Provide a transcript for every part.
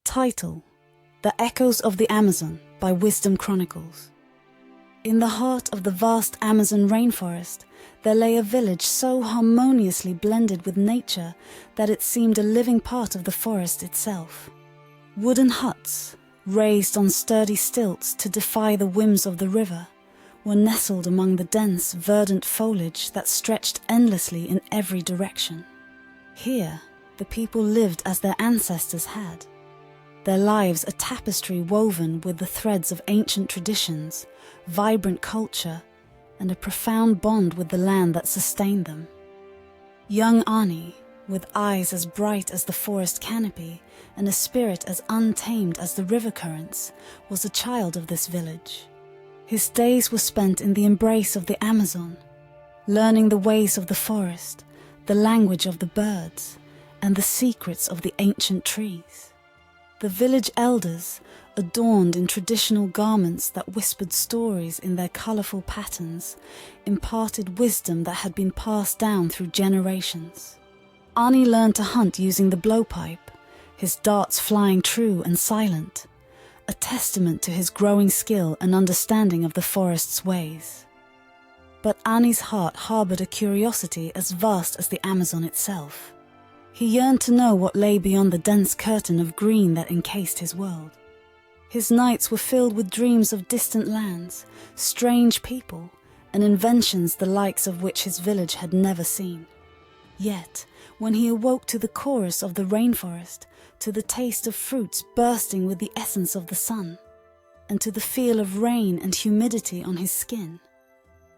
Title: The Echoes of the Amazon by Wisdom Chronicles. In the heart of the vast Amazon rainforest, there lay a village so harmoniously blended with nature that it seemed a living part of the forest itself. Wooden huts, raised on sturdy stilts to defy the whims of the river, were nestled among the dense, verdant foliage that stretched endlessly in every direction. Here, the people lived as their ancestors had, their lives a tapestry woven with the threads of ancient traditions, vibrant culture, and a profound bond with the land that sustained them. Young Ani, with eyes as bright as the forest canopy and a spirit as untamed as the river currents, was a child of this village. His days were spent in the embrace of the Amazon, learning the ways of the forest, the language of the birds, and the secrets of the ancient trees. The village elders, adorned in traditional garments that whispered stories in their colorful patterns, imparted wisdom that had been passed down through generations. Ani learned to hunt using the blowpipe, his darts flying true and silent, a testament to his growing skill and understanding of the forest's ways. But Ani's heart harbored a curiosity as vast as the Amazon itself. He yearned to know what lay beyond the dense curtain of green that encased his world. His nights were filled with dreams of distant lands, strange people, and inventions the likes of which his village had never seen. Yet, when he awoke to the chorus of the rainforest, to the taste of fruits bursting with the essence of the sun, and to the feel of rain and humidity on his skin,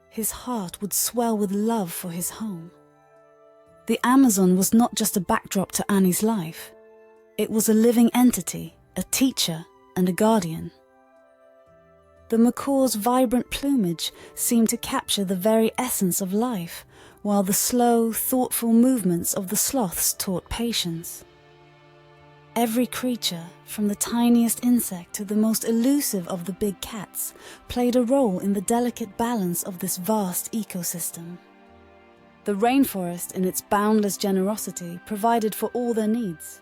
his heart would swell with love for his home. The Amazon was not just a backdrop to Ani's life. It was a living entity, a teacher, and a guardian. The macaw's vibrant plumage seemed to capture the very essence of life, while the slow, thoughtful movements of the sloths taught patience. Every creature, from the tiniest insect to the most elusive of the big cats, played a role in the delicate balance of this vast ecosystem. The rainforest, in its boundless generosity, provided for all their needs.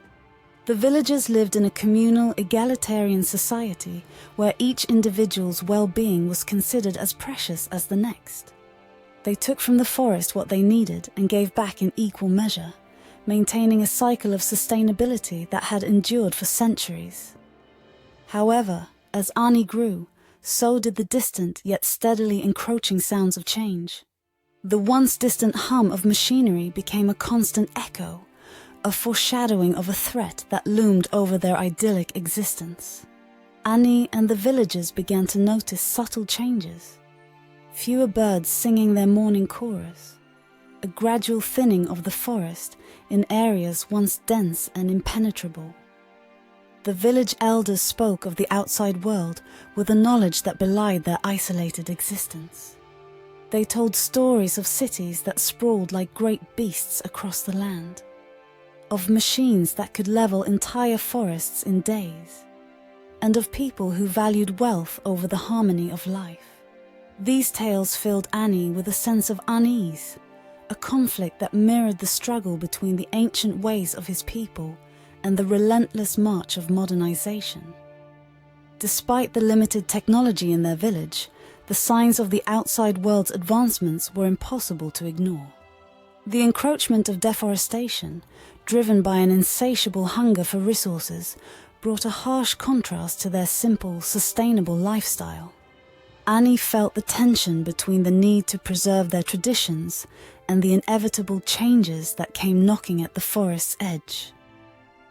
The villagers lived in a communal, egalitarian society where each individual's well-being was considered as precious as the next. They took from the forest what they needed and gave back in equal measure, maintaining a cycle of sustainability that had endured for centuries. However, as Ani grew, so did the distant yet steadily encroaching sounds of change. The once distant hum of machinery became a constant echo, a foreshadowing of a threat that loomed over their idyllic existence. Ani and the villagers began to notice subtle changes. Fewer birds singing their morning chorus, a gradual thinning of the forest in areas once dense and impenetrable. The village elders spoke of the outside world with a knowledge that belied their isolated existence. They told stories of cities that sprawled like great beasts across the land, of machines that could level entire forests in days, and of people who valued wealth over the harmony of life. These tales filled Ani with a sense of unease, a conflict that mirrored the struggle between the ancient ways of his people and the relentless march of modernization. Despite the limited technology in their village, the signs of the outside world's advancements were impossible to ignore. The encroachment of deforestation, driven by an insatiable hunger for resources, brought a harsh contrast to their simple, sustainable lifestyle. Ani felt the tension between the need to preserve their traditions and the inevitable changes that came knocking at the forest's edge.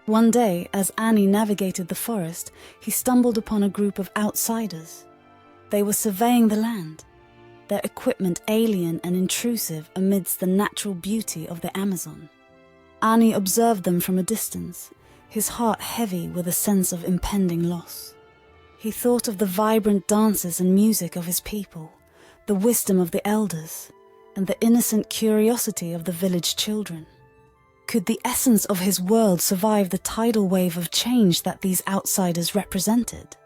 One day, as Ani navigated the forest, he stumbled upon a group of outsiders. They were surveying the land, their equipment alien and intrusive amidst the natural beauty of the Amazon. Ani observed them from a distance, his heart heavy with a sense of impending loss. He thought of the vibrant dances and music of his people, the wisdom of the elders, and the innocent curiosity of the village children. Could the essence of his world survive the tidal wave of change that these outsiders represented?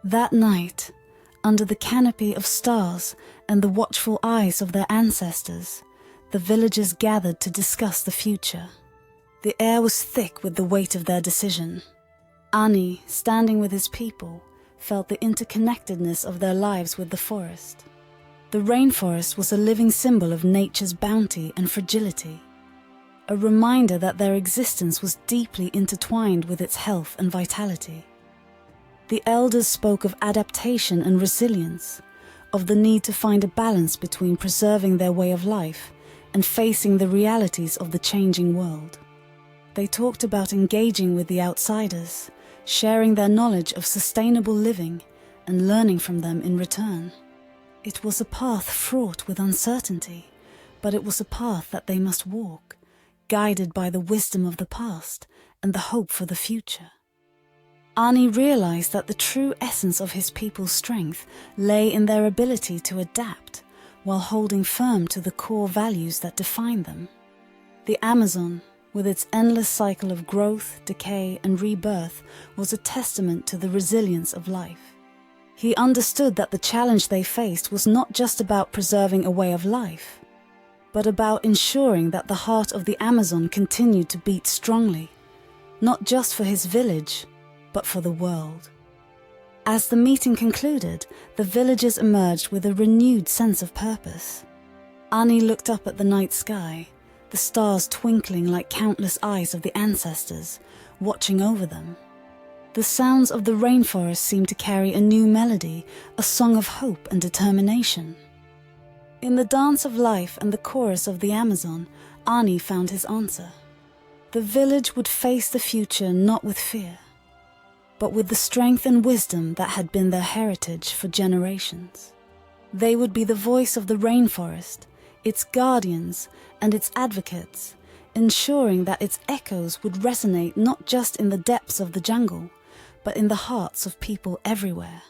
That night, under the canopy of stars and the watchful eyes of their ancestors, the villagers gathered to discuss the future. The air was thick with the weight of their decision. Ani, standing with his people, felt the interconnectedness of their lives with the forest. The rainforest was a living symbol of nature's bounty and fragility, a reminder that their existence was deeply intertwined with its health and vitality. The elders spoke of adaptation and resilience, of the need to find a balance between preserving their way of life and facing the realities of the changing world. They talked about engaging with the outsiders, sharing their knowledge of sustainable living and learning from them in return. It was a path fraught with uncertainty, but it was a path that they must walk, guided by the wisdom of the past and the hope for the future. Ani realized that the true essence of his people's strength lay in their ability to adapt while holding firm to the core values that define them. The Amazon, with its endless cycle of growth, decay, and rebirth, was a testament to the resilience of life. He understood that the challenge they faced was not just about preserving a way of life, but about ensuring that the heart of the Amazon continued to beat strongly, not just for his village, but for the world. As the meeting concluded, the villagers emerged with a renewed sense of purpose. Ani looked up at the night sky, the stars twinkling like countless eyes of the ancestors, watching over them. The sounds of the rainforest seemed to carry a new melody, a song of hope and determination. In the dance of life and the chorus of the Amazon, Ani found his answer. The village would face the future not with fear, but with the strength and wisdom that had been their heritage for generations. They would be the voice of the rainforest, its guardians and its advocates, ensuring that its echoes would resonate not just in the depths of the jungle, but in the hearts of people everywhere.